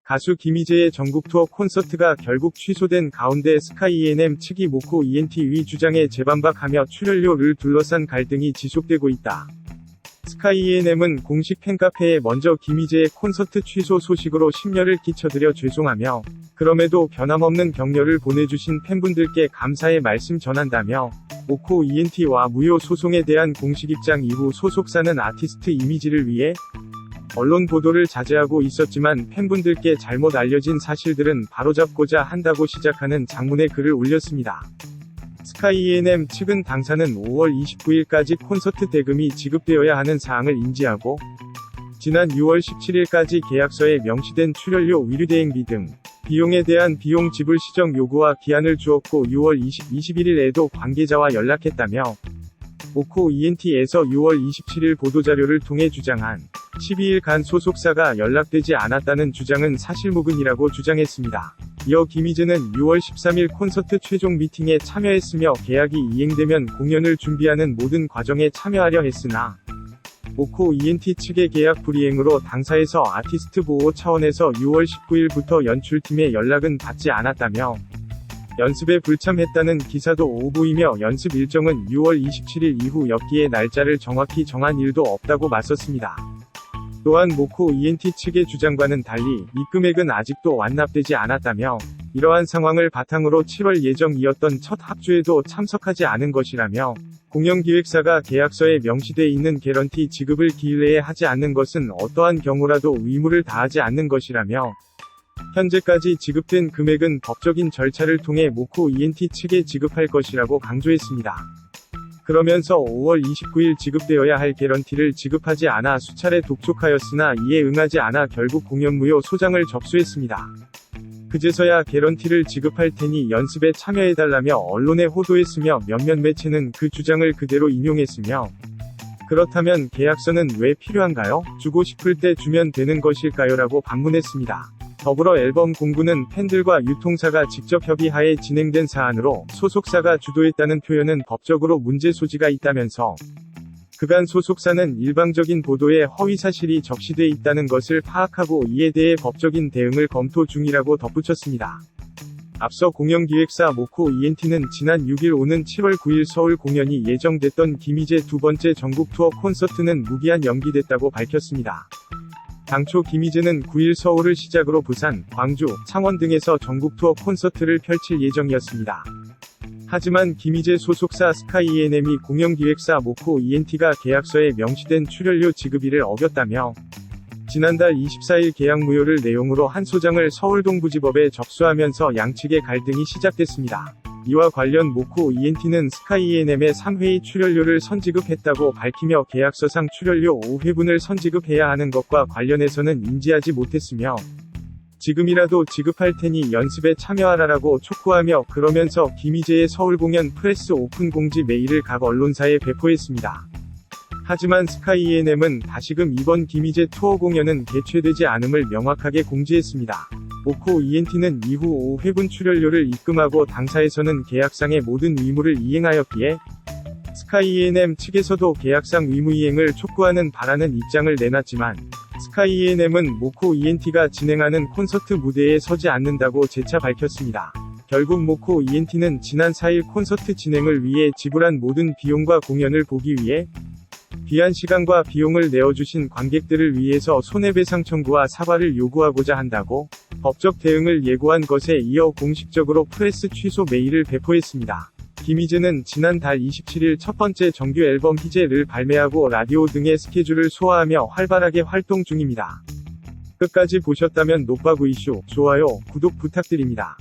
가수 김희재의 전국 투어 콘서트가 결국 취소된 가운데 스카이 E&M 측이 모코 ENT 위 주장에 재반박하며 출연료를 둘러싼 갈등이 지속되고 있다. 스카이 E&M은 공식 팬카페에 먼저 김희재의 콘서트 취소 소식으로 심려를 끼쳐드려 죄송하며 그럼에도 변함없는 격려를 보내주신 팬분들께 감사의 말씀 전한다며 모코 ENT와 무효 소송에 대한 공식 입장 이후 소속사는 아티스트 이미지를 위해 언론 보도를 자제하고 있었지만 팬분들께 잘못 알려진 사실들은 바로잡고자 한다고 시작하는 장문의 글을 올렸습니다. 스카이 E&M 측은 당사는 5월 29일까지 콘서트 대금이 지급되어야 하는 사항을 인지하고 지난 6월 17일까지 계약서에 명시된 출연료 위류대행비 등 비용에 대한 비용 지불 시정 요구와 기한을 주었고 6월 21일에도 관계자와 연락했다며 모코 ENT에서 6월 27일 보도자료를 통해 주장한 12일간 소속사가 연락되지 않았다는 주장은 사실무근이라고 주장했습니다. 이어 김희재는 6월 13일 콘서트 최종 미팅에 참여했으며 계약이 이행되면 공연을 준비하는 모든 과정에 참여하려 했으나 모코 ENT 측의 계약 불이행으로 당사에서 아티스트 보호 차원에서 6월 19일부터 연출팀의 연락은 받지 않았다며 연습에 불참했다는 기사도 오보이며 연습 일정은 6월 27일 이후 였기에 날짜를 정확히 정한 일도 없다고 맞섰습니다. 또한 모코 ENT 측의 주장과는 달리 이 금액은 아직도 완납되지 않았다며 이러한 상황을 바탕으로 7월 예정이었던 첫 합주에도 참석하지 않은 것이라며 공연기획사가 계약서에 명시돼 있는 개런티 지급을 기일 내에 하지 않는 것은 어떠한 경우라도 의무를 다하지 않는 것이라며 현재까지 지급된 금액은 법적인 절차를 통해 모코 ENT 측에 지급할 것이라고 강조했습니다. 그러면서 5월 29일 지급되어야 할 개런티를 지급하지 않아 수차례 독촉하였으나 이에 응하지 않아 결국 공연 무효 소장을 접수했습니다. 그제서야 개런티를 지급할 테니 연습에 참여해달라며 언론에 호도했으며 몇몇 매체는 그 주장을 그대로 인용했으며 그렇다면 계약서는 왜 필요한가요? 주고 싶을 때 주면 되는 것일까요? 라고 반문했습니다. 더불어 앨범 공구는 팬들과 유통사가 직접 협의하에 진행된 사안으로 소속사가 주도했다는 표현은 법적으로 문제 소지가 있다면서 그간 소속사는 일방적인 보도에 허위사실이 적시돼 있다는 것을 파악하고 이에 대해 법적인 대응을 검토 중이라고 덧붙였습니다. 앞서 공연기획사 모코 ENT는 지난 6일 오는 7월 9일 서울 공연이 예정됐던 김희재 두 번째 전국 투어 콘서트는 무기한 연기됐다고 밝혔습니다. 당초 김희재는 9일 서울을 시작으로 부산, 광주, 창원 등에서 전국 투어 콘서트를 펼칠 예정이었습니다. 하지만 김희재 소속사 스카이 E&M이 공연기획사 모코 ENT가 계약서에 명시된 출연료 지급일을 어겼다며 지난달 24일 계약 무효를 내용으로 한 소장을 서울동부지법에 접수하면서 양측의 갈등이 시작됐습니다. 이와 관련 모코 ENT는 스카이 E&M에 3회의 출연료를 선지급했다고 밝히며 계약서상 출연료 5회분을 선지급해야 하는 것과 관련해서는 인지하지 못했으며 지금이라도 지급할 테니 연습에 참여하라라고 촉구하며 그러면서 김희재의 서울 공연 프레스 오픈 공지 메일을 각 언론사에 배포했습니다. 하지만 스카이 E&M은 다시금 이번 김희재 투어 공연은 개최되지 않음을 명확하게 공지했습니다. 모코 ENT는 이후 5회분 출연료를 입금하고 당사에서는 계약상의 모든 의무를 이행하였기에 스카이 E&M 측에서도 계약상 의무이행을 촉구하는 바라는 입장을 내놨지만 스카이 E&M은 모코 ENT가 진행하는 콘서트 무대에 서지 않는다고 재차 밝혔습니다. 결국 모코 ENT는 지난 4일 콘서트 진행을 위해 지불한 모든 비용과 공연을 보기 위해 귀한 시간과 비용을 내어주신 관객들을 위해서 손해배상 청구와 사과를 요구하고자 한다고 법적 대응을 예고한 것에 이어 공식적으로 프레스 취소 메일을 배포했습니다. 김희재는 지난달 27일 첫 번째 정규 앨범 희재를 발매하고 라디오 등의 스케줄을 소화하며 활발하게 활동 중입니다. 끝까지 보셨다면 노빠구 이슈, 좋아요, 구독 부탁드립니다.